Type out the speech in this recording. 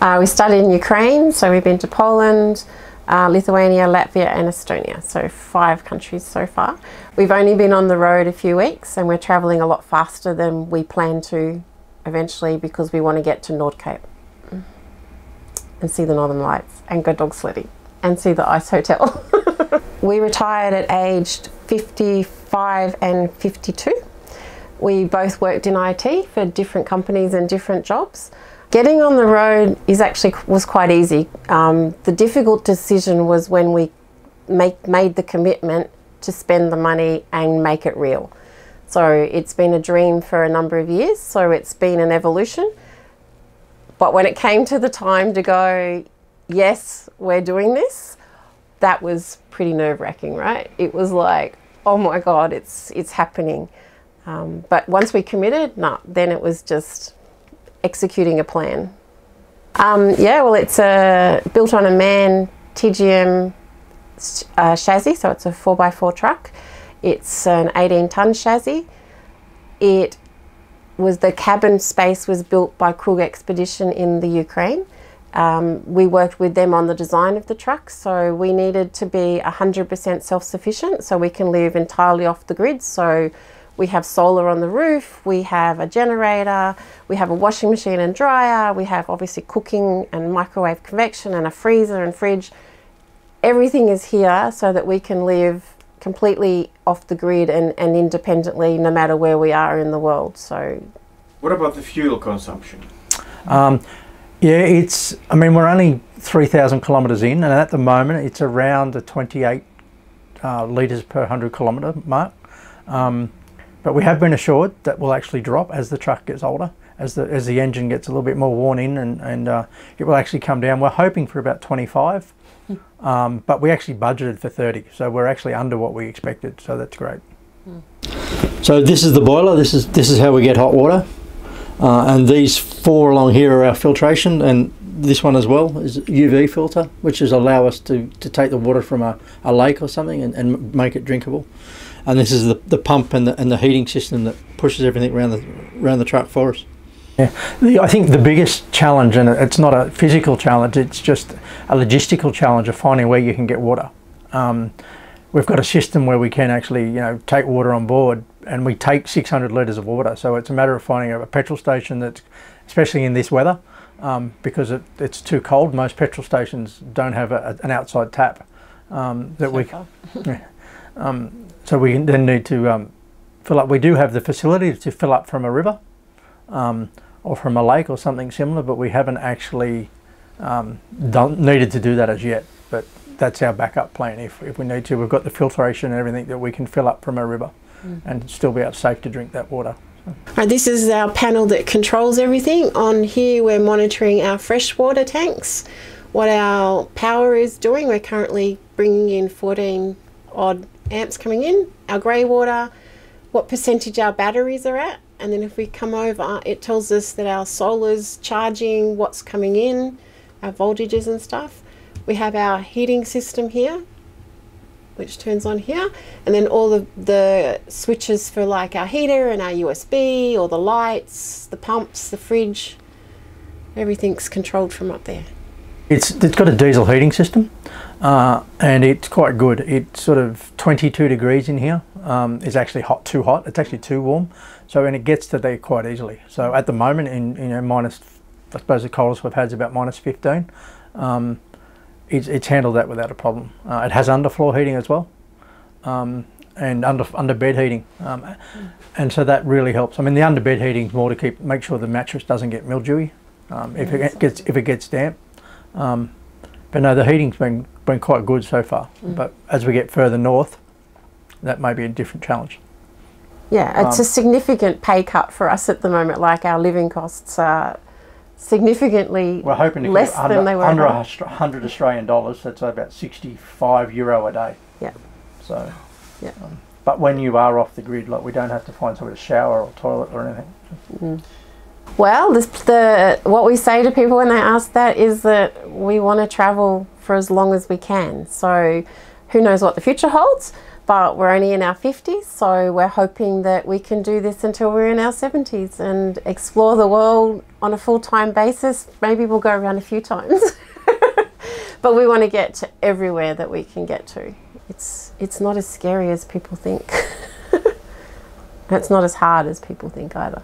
We started in Ukraine, so we've been to Poland, Lithuania, Latvia and Estonia, so 5 countries so far. We've only been on the road a few weeks and we're travelling a lot faster than we plan to eventually because we want to get to Nord Cape and see the Northern Lights and go dog sledding and see the ice hotel. We retired at aged 55 and 52. We both worked in IT for different companies and different jobs. Getting on the road was quite easy. The difficult decision was when we made the commitment to spend the money and make it real. So it's been a dream for a number of years, so it's been an evolution. But when it came to the time to go, yes, we're doing this, that was pretty nerve-wracking, right? It was like, oh my God, it's happening. But once we committed, then it was just executing a plan. Yeah, well, it's built on a MAN TGM chassis, so it's a 4x4 truck. It's an 18-ton chassis. The cabin space was built by Krug Expedition in the Ukraine. We worked with them on the design of the truck, so we needed to be 100% self-sufficient so we can live entirely off the grid. So we have solar on the roof, we have a generator, we have a washing machine and dryer, we have obviously cooking and microwave convection and a freezer and fridge. Everything is here so that we can live completely off the grid and independently no matter where we are in the world. So, what about the fuel consumption? Yeah, we're only 3,000 kilometres in, and at the moment it's around the 28 litres per 100 kilometre mark. But we have been assured that will actually drop as the truck gets older, as the engine gets a little bit more worn in, and it will actually come down. We're hoping for about 25, but we actually budgeted for 30, so we're actually under what we expected, so that's great. So this is the boiler, this is how we get hot water, and these 4 along here are our filtration, and this one as well is UV filter, which is allow us to take the water from a lake or something and make it drinkable. And this is the pump and the heating system that pushes everything around the truck for us. Yeah, I think the biggest challenge, and it's not a physical challenge, it's just a logistical challenge of finding where you can get water. We've got a system where we can actually, take water on board, and we take 600 litres of water. So it's a matter of finding a petrol station that's, especially in this weather, because it's too cold. Most petrol stations don't have an outside tap that we. Yeah. So we then need to fill up. We do have the facility to fill up from a river or from a lake or something similar, but we haven't actually needed to do that as yet. But that's our backup plan if we need to. We've got the filtration and everything that we can fill up from a river and still be safe to drink that water. Right, this is our panel that controls everything. On here we're monitoring our freshwater tanks, what our power is doing. We're currently bringing in 14 odd amps coming in, our grey water, what percentage our batteries are at, and then if we come over it tells us that our solar's charging, what's coming in, our voltages and stuff. We have our heating system here which turns on here, and then all the switches for like our heater and our USB, or the lights, the pumps, the fridge, everything's controlled from up there. It's got a diesel heating system, and it's quite good. It's sort of 22 degrees in here. It's actually too hot. It's actually too warm. So, and it gets to there quite easily. So at the moment, in minus, I suppose the coldest we've had is about minus 15. It's handled that without a problem. It has underfloor heating as well, and under bed heating, and so that really helps. I mean, the under bed heating is more to make sure the mattress doesn't get mildewy if it gets damp. But no, the heating's been quite good so far. But as we get further north, that may be a different challenge. Yeah, it's a significant pay cut for us at the moment. Like our living costs are significantly we're hoping to less than they were under 100 Australian dollars. That's about €65 a day. Yeah. So. Yeah. But when you are off the grid, like, we don't have to find somewhere to shower or toilet or anything. Well, what we say to people when they ask that is that we want to travel for as long as we can. So who knows what the future holds. but we're only in our 50s, so we're hoping that we can do this until we're in our 70s and explore the world on a full-time basis. Maybe we'll go around a few times. But we want to get to everywhere that we can get to. It's not as scary as people think. It's not as hard as people think either.